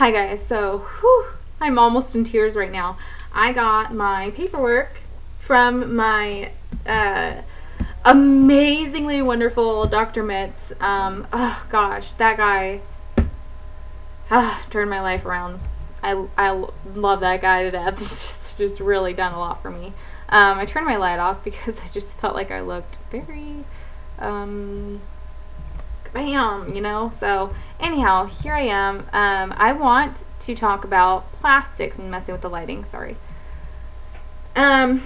Hi guys, so whew, I'm almost in tears right now. I got my paperwork from my amazingly wonderful Dr. Mitz. Oh gosh, that guy turned my life around. I love that guy to death. He's just really done a lot for me. I turned my light off because I just felt like I looked very bam, you know. So anyhow, here I am. I want to talk about plastics and messing with the lighting. Sorry. I'm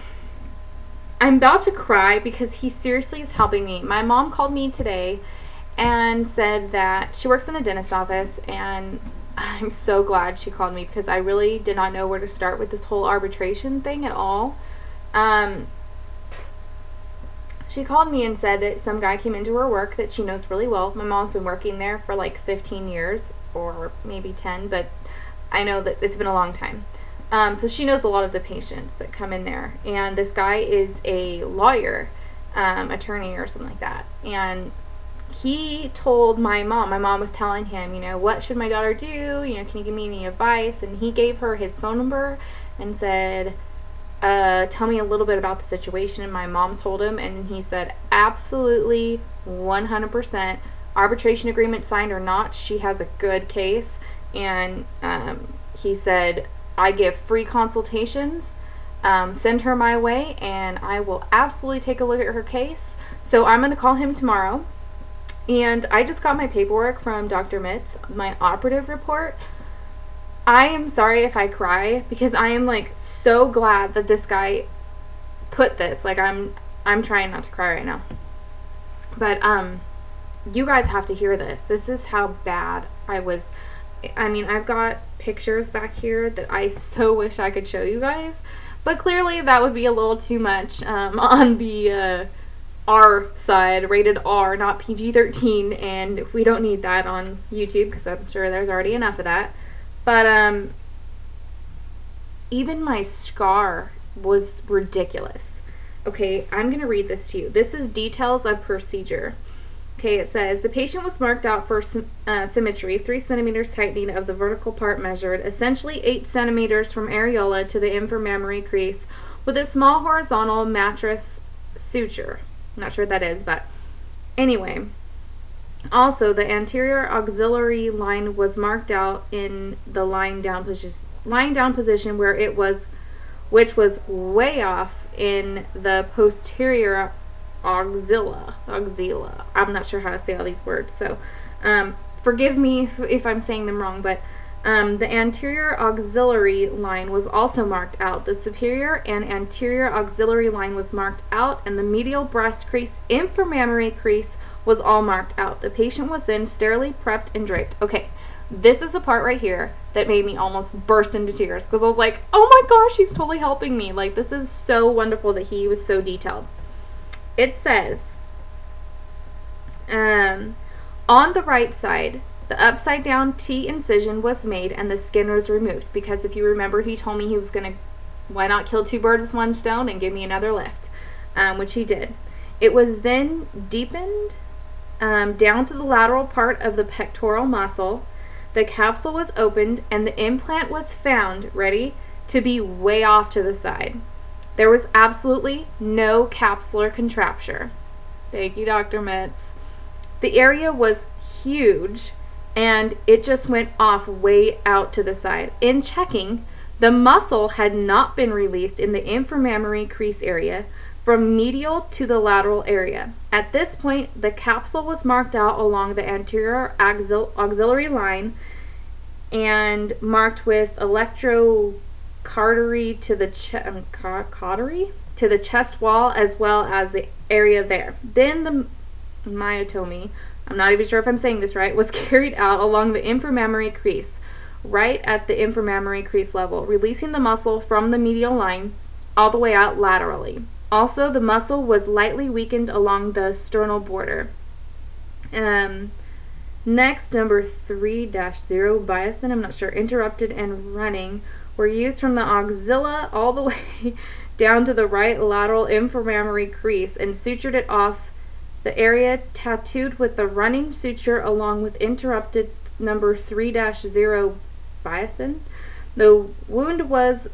about to cry because he seriously is helping me. My mom called me today and said that she works in a dentist office, and I'm so glad she called me because I really did not know where to start with this whole arbitration thing at all. She called me and said that some guy came into her work that she knows really well. My mom's been working there for like 15 years or maybe 10, but I know that it's been a long time. So she knows a lot of the patients that come in there. And this guy is a lawyer, attorney or something like that. And he told my mom was telling him, you know, what should my daughter do? You know, can you give me any advice? And he gave her his phone number and said, tell me a little bit about the situation. And my mom told him, and he said, absolutely 100%, arbitration agreement signed or not, she has a good case. And he said, I give free consultations, send her my way, and I will absolutely take a look at her case. So I'm going to call him tomorrow. And I just got my paperwork from Dr. Mitz, my operative report. I am sorry if I cry because I am like so glad that this guy put this. Like I'm trying not to cry right now. But you guys have to hear this. This is how bad I was. I mean, I've got pictures back here that I so wish I could show you guys, but clearly that would be a little too much on the R side, rated R, not PG-13, and we don't need that on YouTube because I'm sure there's already enough of that. But even my scar was ridiculous. Okay, I'm gonna read this to you. This is details of procedure. Okay, it says, the patient was marked out for symmetry, 3 centimeters tightening of the vertical part measured, essentially 8 centimeters from areola to the inframammary crease with a small horizontal mattress suture. I'm not sure what that is, but anyway. Also, the anterior axillary line was marked out in the lying down position where it was, which was way off in the posterior axilla. I'm not sure how to say all these words, so forgive me if I'm saying them wrong, but the anterior axillary line was also marked out. The superior and anterior axillary line was marked out, and the medial breast crease, inframammary crease was all marked out. The patient was then sterilely prepped and draped. Okay, this is the part right here that made me almost burst into tears because I was like, oh my gosh, he's totally helping me. Like, this is so wonderful that he was so detailed. It says, on the right side, the upside down T incision was made and the skin was removed because if you remember, he told me he was going to, why not kill 2 birds with 1 stone and give me another lift, which he did. It was then deepened down to the lateral part of the pectoral muscle. The capsule was opened and the implant was found, ready, to be way off to the side. There was absolutely no capsular contracture. Thank you, Dr. Mitz. The area was huge, and it just went off way out to the side. In checking, the muscle had not been released in the inframammary crease area from medial to the lateral area. At this point, the capsule was marked out along the anterior axillary line and marked with electrocautery to the chest wall as well as the area there. Then the myotomy, I'm not even sure if I'm saying this right, was carried out along the inframammary crease, right at the inframammary crease level, releasing the muscle from the medial line all the way out laterally. Also, the muscle was lightly weakened along the sternal border. Next, number 3-0, biosin, I'm not sure, interrupted and running, were used from the axilla all the way down to the right lateral inframammary crease and sutured it off the area tattooed with the running suture along with interrupted number 3-0 biosin. The wound was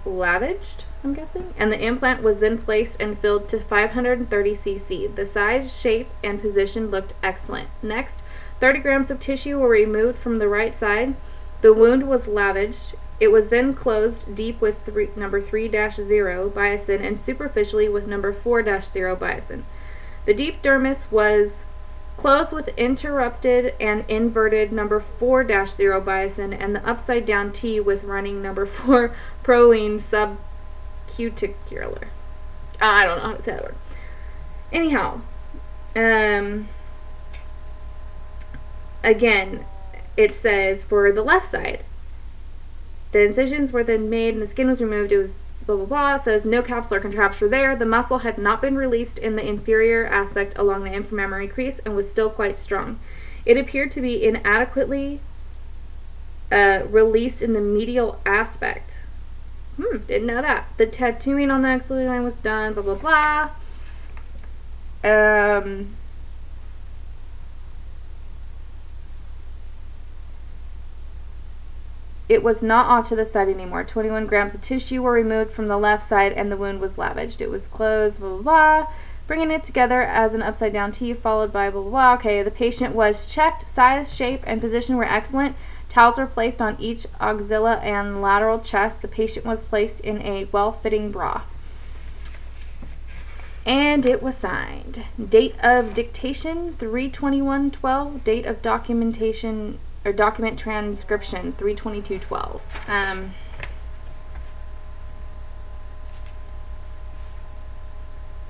lavaged, I'm guessing, and the implant was then placed and filled to 530 cc. The size, shape, and position looked excellent. Next, 30 grams of tissue were removed from the right side. The wound was lavaged. It was then closed deep with number 3-0 biosin and superficially with number 4-0 biosin. The deep dermis was closed with interrupted and inverted number 4-0 biosin and the upside down T with running number 4 proline subcuticular. I don't know how to say that word. Anyhow, again, it says for the left side, the incisions were then made and the skin was removed. It was blah blah blah. It says no capsular contracture there. The muscle had not been released in the inferior aspect along the inframammary crease and was still quite strong. It appeared to be inadequately released in the medial aspect. Didn't know that. The tattooing on the axillary line was done. Blah blah blah. It was not off to the side anymore. 21 grams of tissue were removed from the left side and the wound was lavaged. It was closed, blah, blah, blah. Bringing it together as an upside down T followed by blah, blah, blah. Okay, the patient was checked. Size, shape, and position were excellent. Towels were placed on each axilla and lateral chest. The patient was placed in a well-fitting bra. And it was signed. Date of dictation, 3/21/12. Date of documentation or document transcription, 3/22/12.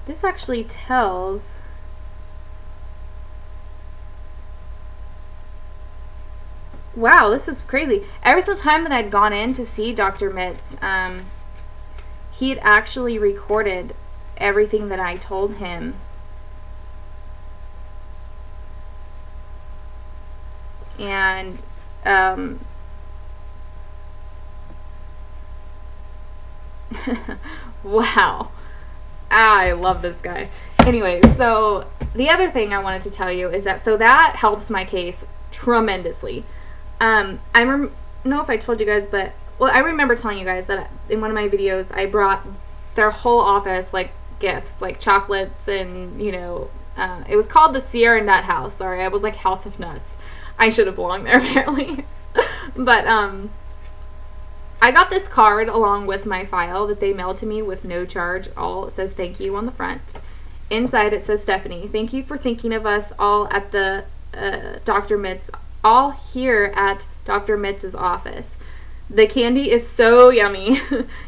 This actually tells wow, this is crazy. Every single time that I'd gone in to see Dr. Mitz, he had actually recorded everything that I told him. And wow, I love this guy. Anyway, so the other thing I wanted to tell you is that that helps my case tremendously. I don't know if I told you guys, but well, I remember telling you guys that in one of my videos I brought their whole office like gifts, like chocolates, and you know, it was called the Sierra Nut House. Sorry, I was like House of Nuts. I should have belonged there apparently. But I got this card along with my file that they mailed to me with no charge. All it says thank you on the front. Inside it says, Stephanie, thank you for thinking of us all at the Dr. Mitz, all here at Dr. Mitz's office. The candy is so yummy.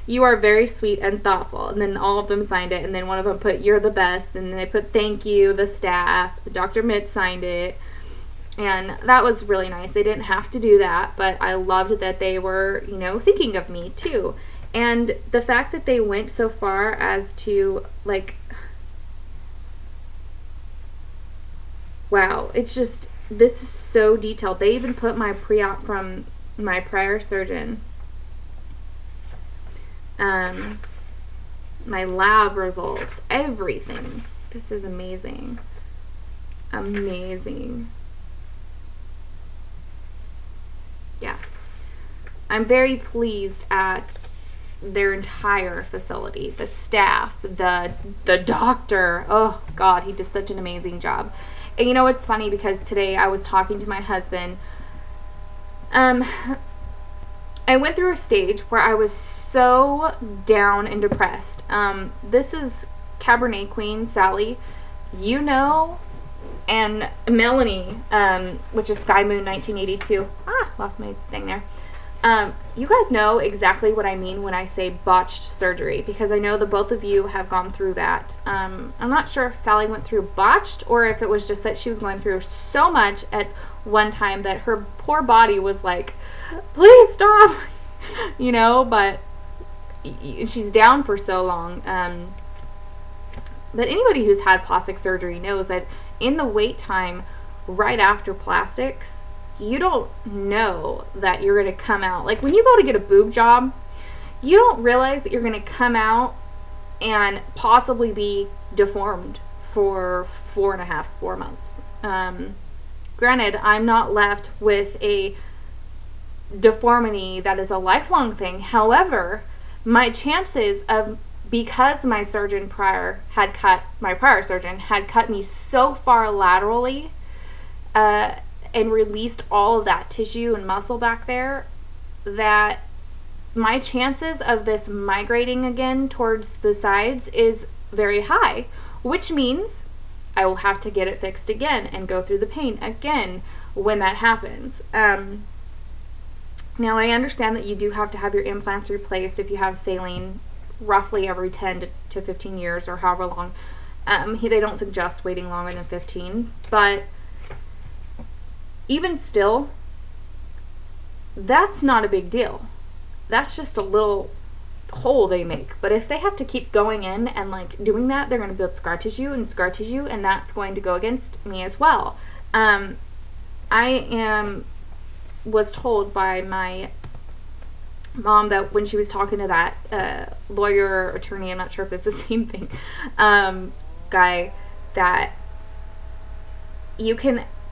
You are very sweet and thoughtful. And then all of them signed it. And then one of them put, you're the best. And they put, thank you, the staff. Dr. Mitz signed it. And that was really nice. They didn't have to do that, but I loved that they were, you know, thinking of me too. And the fact that they went so far as to, like, wow, it's just, this is so detailed. They even put my pre-op from my prior surgeon. My lab results, everything. This is amazing. Amazing. Yeah, I'm very pleased at their entire facility, the staff, the doctor. Oh God, he did such an amazing job. And you know, it's funny because today I was talking to my husband. I went through a stage where I was so down and depressed. This is Cabernet Queen Sally, you know, and Melanie, which is Sky Moon 1982. Lost my thing there. You guys know exactly what I mean when I say botched surgery, because I know that both of you have gone through that. I'm not sure if Sally went through botched or if it was just that she was going through so much at one time that her poor body was like, please stop, you know, but she's down for so long. But anybody who's had plastic surgery knows that in the wait time right after plastics, you don't know that you're going to come out. Like when you go to get a boob job, you don't realize that you're going to come out and possibly be deformed for 4 months. Granted, I'm not left with a deformity that is a lifelong thing. However, my chances of, because my prior surgeon had cut me so far laterally, and released all of that tissue and muscle back there, that my chances of this migrating again towards the sides is very high, which means I will have to get it fixed again and go through the pain again when that happens. Now, I understand that you do have to have your implants replaced if you have saline roughly every 10 to 15 years or however long. They don't suggest waiting longer than 15, but even still, that's not a big deal. That's just a little hole they make. But if they have to keep going in and like doing that, they're going to build scar tissue, and that's going to go against me as well. Was told by my mom that when she was talking to that lawyer or attorney, I'm not sure if it's the same thing, guy, that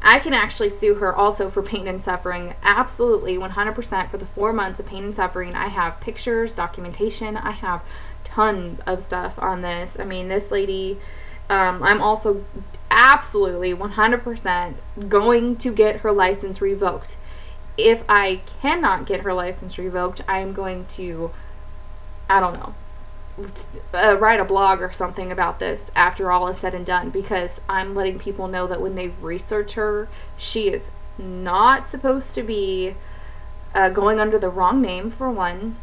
I can actually sue her also for pain and suffering. Absolutely, 100% for the 4 months of pain and suffering. I have pictures, documentation. I have tons of stuff on this. I mean, this lady, I'm also absolutely 100% going to get her license revoked. If I cannot get her license revoked, I'm going to, I don't know, write a blog or something about this after all is said and done, because I'm letting people know that when they research her, she is not supposed to be going under the wrong name, for one,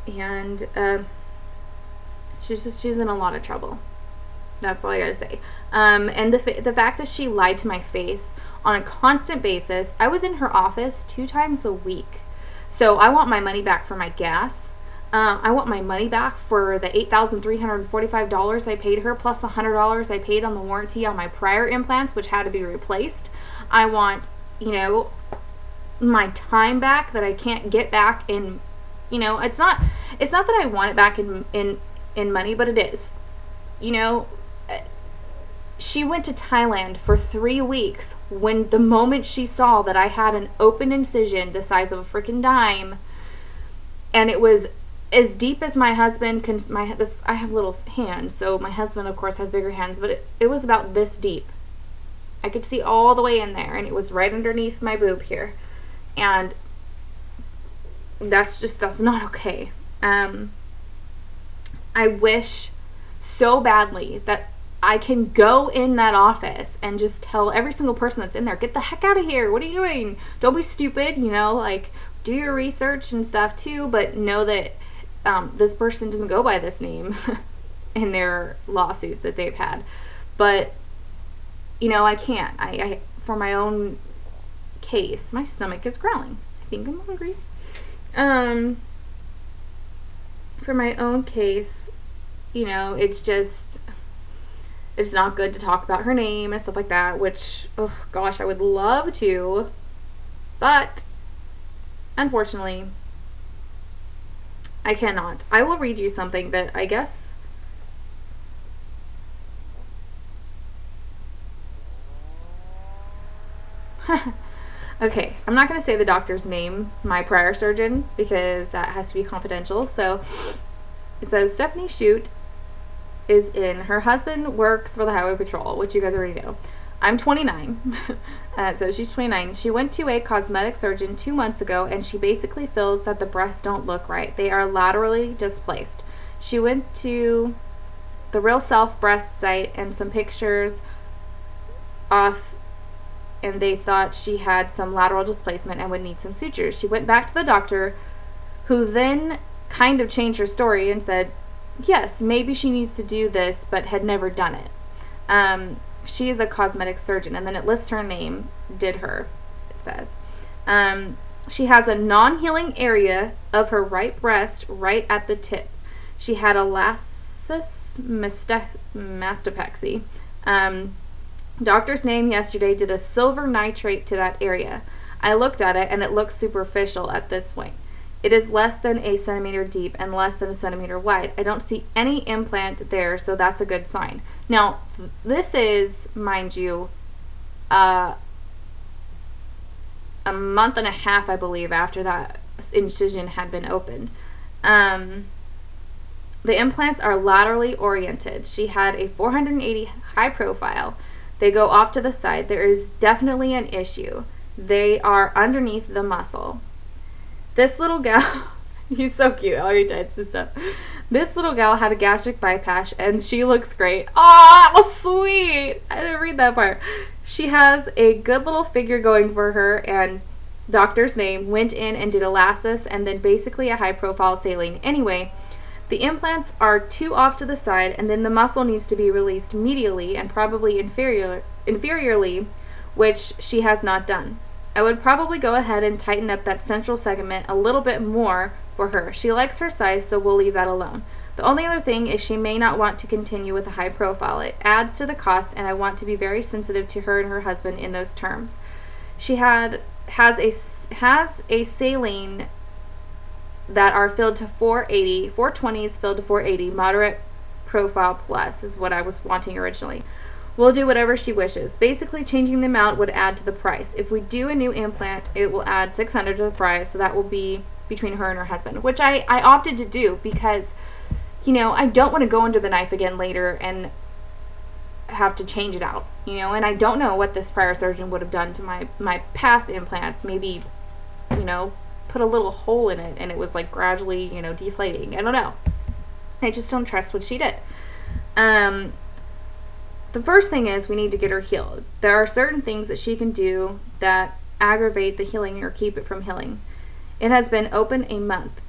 and she's in a lot of trouble. That's all I gotta say. And the fact that she lied to my face on a constant basis. I was in her office 2 times a week, so I want my money back for my gas. I want my money back for the $8,345 I paid her, plus the $100 I paid on the warranty on my prior implants, which had to be replaced. I want, my time back that I can't get back in, it's not that I want it back in money, but it is. She went to Thailand for 3 weeks when the moment she saw that I had an open incision the size of a freaking dime, and it was as deep as my husband can. I have little hands, so my husband of course has bigger hands, but it was about this deep. I could see all the way in there, and it was right underneath my boob here, and that's not okay. I wish so badly that I can go in that office and just tell every single person that's in there, get the heck out of here. What are you doing? Don't be stupid, like do your research and stuff too, but know that this person doesn't go by this name in their lawsuits that they've had. But, I can't. I for my own case, my stomach is growling. I think I'm hungry. For my own case, it's not good to talk about her name and stuff like that, which, oh gosh, I would love to, but unfortunately, I cannot. I will read you something that I guess okay, I'm not going to say the doctor's name, my prior surgeon, because that has to be confidential. So it says Stephanie Shute is in. Her husband works for the Highway Patrol, which you guys already know. I'm 29. So she's 29. She went to a cosmetic surgeon 2 months ago, and she basically feels that the breasts don't look right. They are laterally displaced. She went to the Real Self breast site and some pictures off, and they thought she had some lateral displacement and would need some sutures. She went back to the doctor, who then kind of changed her story and said, yes, maybe she needs to do this, but had never done it. She is a cosmetic surgeon, and then it lists her name, did her, it says. She has a non-healing area of her right breast right at the tip. She had a lasus mastopexy. Doctor's name yesterday did a silver nitrate to that area. I looked at it, and it looks superficial at this point. It is less than a centimeter deep and less than a centimeter wide. I don't see any implant there, so that's a good sign. Now, this is, mind you, a month and a half, I believe, after that incision had been opened. The implants are laterally oriented. She had a 480 high profile. They go off to the side. There is definitely an issue. They are underneath the muscle. This little gal, he's so cute. All he types and stuff. This little gal had a gastric bypass, and she looks great. Oh, that was sweet. I didn't read that part. She has a good little figure going for her, and doctor's name, went in and did a lasis and then basically a high profile saline. Anyway, the implants are too off to the side, and then the muscle needs to be released medially and probably inferiorly, which she has not done. I would probably go ahead and tighten up that central segment a little bit more for her. She likes her size, so we'll leave that alone. The only other thing is she may not want to continue with a high profile. It adds to the cost, and I want to be very sensitive to her and her husband in those terms. She has a saline that are filled to 480, 420s filled to 480, moderate profile plus is what I was wanting originally. We'll do whatever she wishes. Basically, changing them out would add to the price. If we do a new implant, it will add $600 to the price, so that will be between her and her husband, which I opted to do because, you know, I don't want to go under the knife again later and have to change it out, you know, and I don't know what this prior surgeon would have done to my past implants. Maybe, you know, put a little hole in it and it was like gradually, you know, deflating. I don't know. I just don't trust what she did. The first thing is we need to get her healed. There are certain things that she can do that aggravate the healing or keep it from healing. It has been open a month.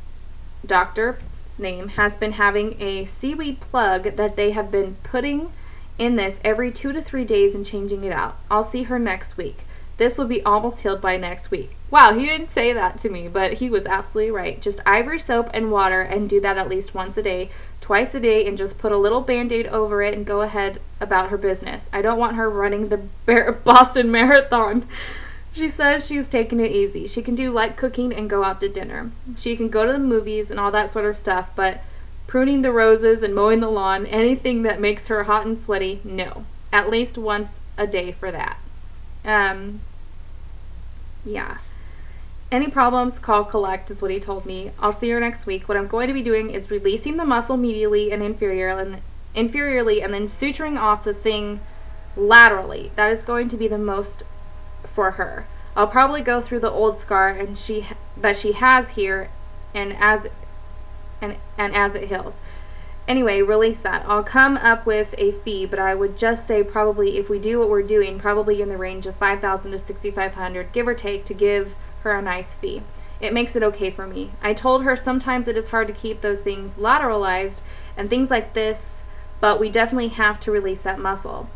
Doctor's name has been having a seaweed plug that they have been putting in this every 2 to 3 days and changing it out. I'll see her next week. This will be almost healed by next week. Wow, he didn't say that to me, but he was absolutely right. Just ivory soap and water, and do that at least once a day, twice a day, and just put a little band-aid over it and go ahead about her business. I don't want her running the Boston Marathon. She says she's taking it easy. She can do light cooking and go out to dinner. She can go to the movies and all that sort of stuff, but pruning the roses and mowing the lawn, anything that makes her hot and sweaty, no. At least once a day for that. Yeah. Any problems, call collect is what he told me. I'll see her next week. What I'm going to be doing is releasing the muscle medially and inferiorly and then suturing off the thing laterally. That is going to be the most for her. I'll probably go through the old scar that she has here and as it heals. Anyway, release that. I'll come up with a fee, but I would just say probably if we do what we're doing, probably in the range of $5,000 to $6,500, give or take, to give her a nice fee. It makes it okay for me. I told her sometimes it is hard to keep those things lateralized and things like this, but we definitely have to release that muscle.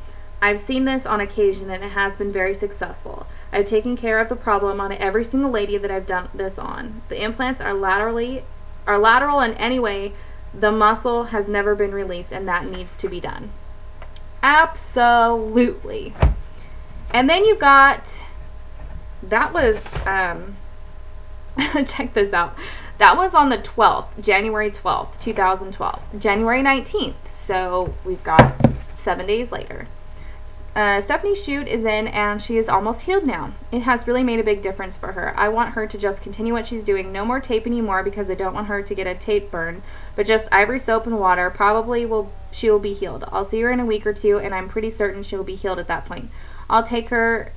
I've seen this on occasion and it has been very successful. I've taken care of the problem on every single lady that I've done this on. The implants are lateral, and anyway, the muscle has never been released, and that needs to be done. Absolutely. And then you got, that was, check this out. That was on the 12th, January 12th, 2012. January 19th, so we've got 7 days later. Stephanie's shoot is in, and she is almost healed now. It has really made a big difference for her. I want her to just continue what she's doing. No more tape anymore because I don't want her to get a tape burn, but just ivory soap and water. Probably she will be healed. I'll see her in a week or two, and I'm pretty certain she'll be healed at that point. I'll take her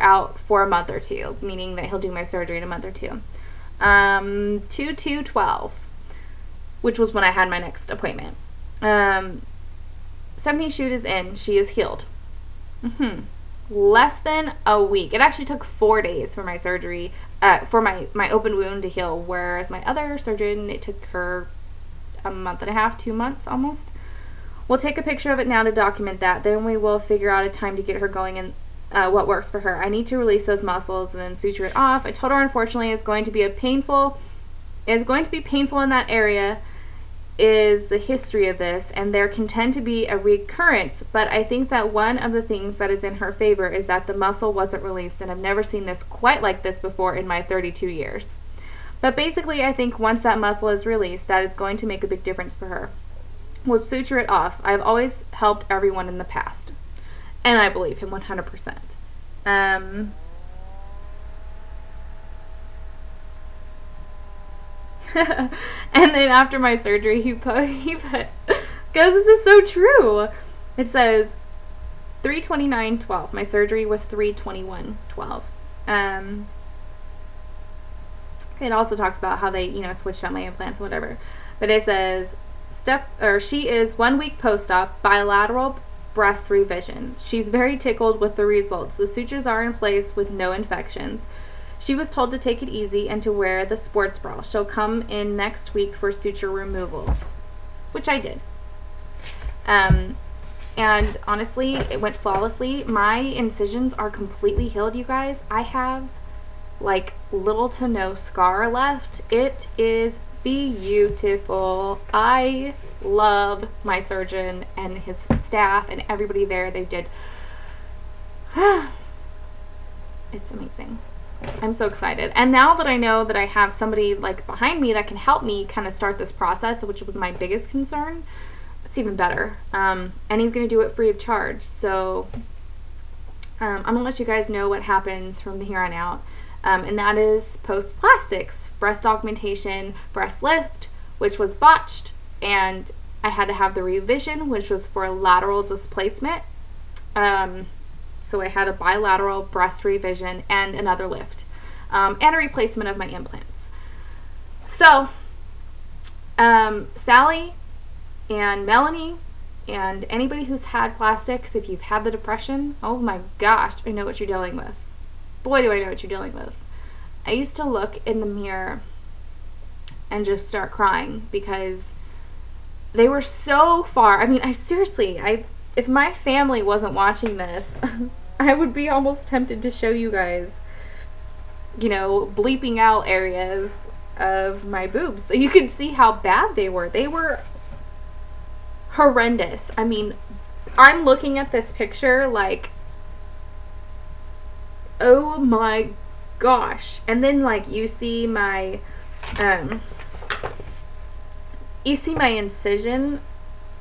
out for a month or two, meaning that he'll do my surgery in a month or two. 2/2/12, which was when I had my next appointment. 70 shoot is in. She is healed. Less than a week. It actually took 4 days for my surgery, for my open wound to heal, whereas my other surgeon, it took her a month and a half, 2 months almost. We'll take a picture of it now to document that. Then we will figure out a time to get her going and what works for her. I need to release those muscles and then suture it off. I told her, unfortunately, it's going to be painful in that area, is the history of this, and there can tend to be a recurrence, but I think that one of the things that is in her favor is that the muscle wasn't released, and I've never seen this quite like this before in my 32 years. But basically, I think once that muscle is released, that is going to make a big difference for her. We'll suture it off. I've always helped everyone in the past, and I believe him 100%. And then after my surgery, he put, because this is so true. It says 3/29/12. My surgery was 3/21/12. It also talks about how they, you know, switched out my implants and whatever. But it says, she is 1 week post-op, bilateral breast revision. She's very tickled with the results. The sutures are in place with no infections. She was told to take it easy and to wear the sports bra. She'll come in next week for suture removal, which I did. And honestly, it went flawlessly. My incisions are completely healed, you guys. I have like little to no scar left. It is beautiful. I love my surgeon and his staff and everybody there. They did. It's amazing. I'm so excited. And now that I know that I have somebody like behind me that can help me kind of start this process, which was my biggest concern, it's even better. And he's going to do it free of charge. So I'm going to let you guys know what happens from here on out. And that is post-plastics, breast augmentation, breast lift, which was botched, and I had to have the revision, which was for lateral displacement. So I had a bilateral breast revision and another lift, and a replacement of my implants. So Sally and Melanie and anybody who's had plastics, if you've had the depression, oh my gosh, I know what you're dealing with. Boy, do I know what you're dealing with. I used to look in the mirror and just start crying because they were so far. I mean, if my family wasn't watching this, I would be almost tempted to show you guys, you know, bleeping out areas of my boobs so you could see how bad they were. They were horrendous. I mean, I'm looking at this picture like, oh my gosh. And then like you see my incision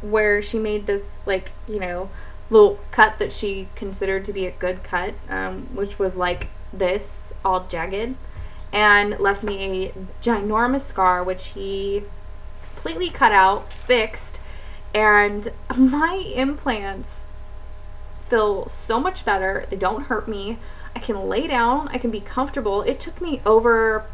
where she made this, like, you know, little cut that she considered to be a good cut, which was like this, all jagged, and left me a ginormous scar, which he completely cut out, fixed, and my implants feel so much better. They don't hurt me. I can lay down. I can be comfortable. It took me over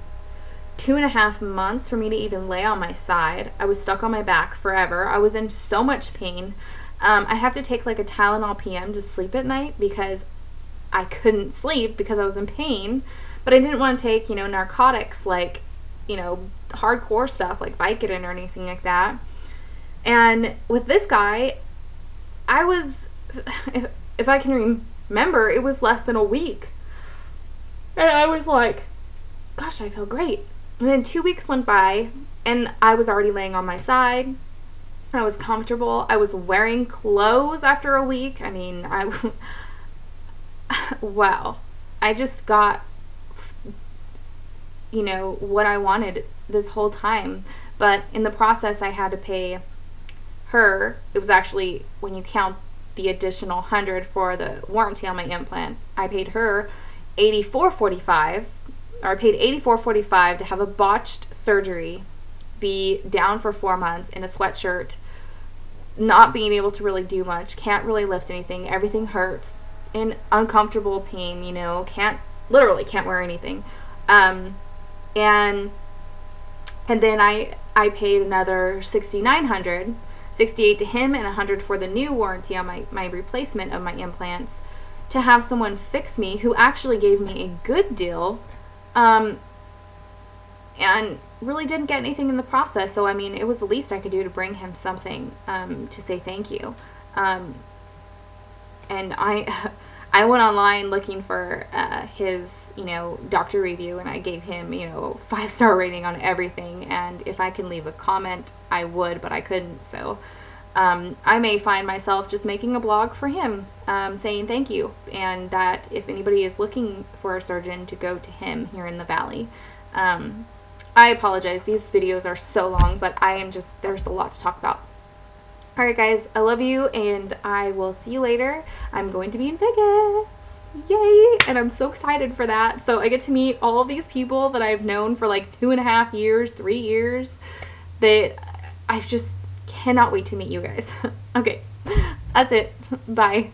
2.5 months for me to even lay on my side. I was stuck on my back forever. I was in so much pain. I have to take like a Tylenol PM to sleep at night because I couldn't sleep because I was in pain. But I didn't want to take, you know, narcotics like, you know, hardcore stuff like Vicodin or anything like that. And with this guy, I was, if I can remember, it was less than a week. And I was like, gosh, I feel great. And then 2 weeks went by, and I was already laying on my side. I was comfortable. I was wearing clothes after a week. I mean, wow. I just got, you know, what I wanted this whole time. But in the process, I had to pay her. It was actually, when you count the additional $100 for the warranty on my implant, I paid her $84.45, or I paid $84.45 to have a botched surgery, be down for 4 months in a sweatshirt, not being able to really do much, can't really lift anything, everything hurts, in uncomfortable pain, you know, literally can't wear anything. And then I paid another $6,900, $68 to him and $100 for the new warranty on my replacement of my implants, to have someone fix me who actually gave me a good deal, and really didn't get anything in the process. So I mean, it was the least I could do to bring him something to say thank you. And I went online looking for his, you know, doctor review, and I gave him, you know, 5-star rating on everything, and if I can leave a comment I would, but I couldn't. So I may find myself just making a blog for him, saying thank you, and that if anybody is looking for a surgeon, to go to him here in the Valley. I apologize, these videos are so long, but there's a lot to talk about. Alright guys, I love you, and I will see you later. I'm going to be in Vegas. Yay! And I'm so excited for that. So I get to meet all of these people that I've known for like 2.5 years, 3 years, that I just cannot wait to meet you guys. Okay, that's it. Bye.